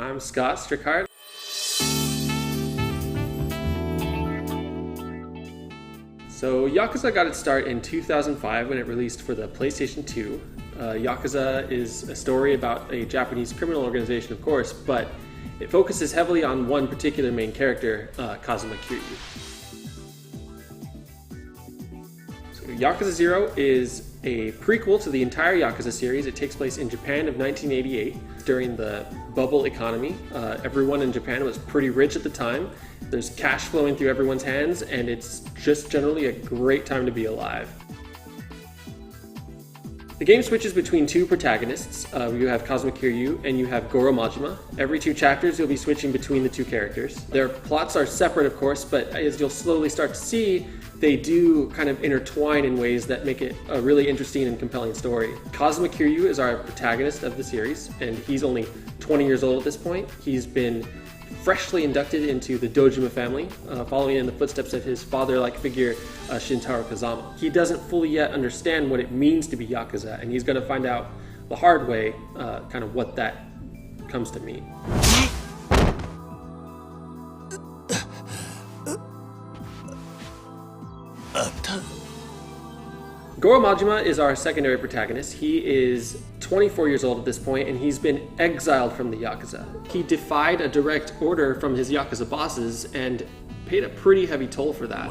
I'm Scott Strichart. So Yakuza got its start in 2005 when it released for the PlayStation 2. Yakuza is a story about a Japanese criminal organization, of course, but it focuses heavily on one particular main character, Kazuma Kiryu. So Yakuza 0 is a prequel to the entire Yakuza series. It takes place in Japan of 1988 during the bubble economy. Everyone in Japan was pretty rich at the time. There's cash flowing through everyone's hands, and it's just generally a great time to be alive. The game switches between two protagonists. You have Kazuma Kiryu and you have Goro Majima. Every 2 chapters you'll be switching between the 2 characters. Their plots are separate, of course, but as you'll slowly start to see, they do kind of intertwine in ways that make it a really interesting and compelling story. Kazuma Kiryu is our protagonist of the series, and he's only 20 years old at this point. He's been freshly inducted into the Dojima family, following in the footsteps of his father-like figure, Shintaro Kazama. He doesn't fully yet understand what it means to be Yakuza, and he's going to find out the hard way kind of what that comes to mean. Goro Majima is our secondary protagonist. He is 24 years old at this point, and he's been exiled from the Yakuza. He defied a direct order from his Yakuza bosses and paid a pretty heavy toll for that.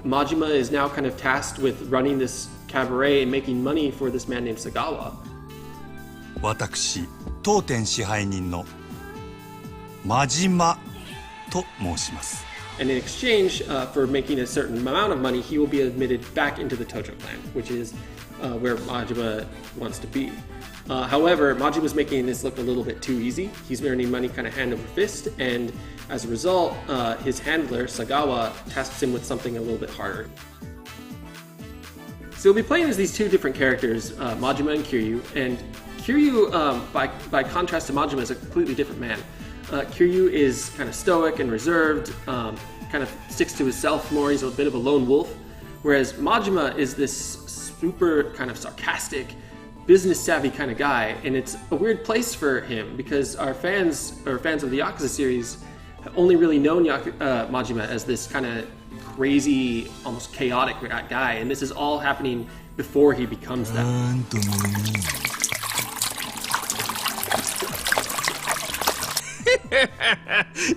Majima is now kind of tasked with running this cabaret and making money for this man named Sagawa. 私、当店支配人の真島と申します。 And in exchange for making a certain amount of money, he will be admitted back into the Tojo clan, which is where Majima wants to be. However, Majima's making this look a little bit too easy. He's earning money kind of hand over fist, and as a result, his handler, Sagawa, tasks him with something a little bit harder. So you'll be playing as these 2 different characters, Majima and Kiryu, and Kiryu, by contrast to Majima, is a completely different man. Kiryu is kind of stoic and reserved, kind of sticks to himself more. He's a bit of a lone wolf, whereas Majima is this super kind of sarcastic, business-savvy kind of guy, and it's a weird place for him because our fans of the Yakuza series have only really known Majima as this kind of crazy, almost chaotic guy, and this is all happening before he becomes that.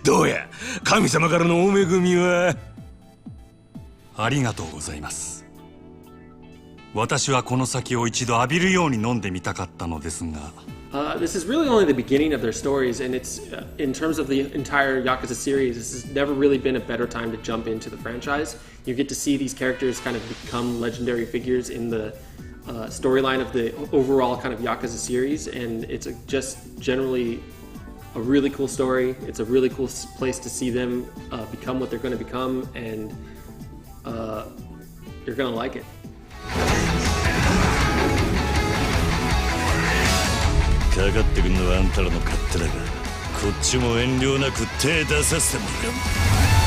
どうや神様からのお恵みはありがとうございます。私はこの酒を一度浴びるように飲んでみたかったのですが。This is really only the beginning of their stories, and it's in terms of the entire Yakuza series, this has never really been a better time to jump into the franchise. You get to see these characters kind of become legendary figures in the storyline of the overall kind of Yakuza series, and it's just generally a really cool story. It's a really cool place to see them become what they're going to become, and you're going to like it. かかってくるのはあんたらの勝手だが、こっちも遠慮なく手出させてもらう。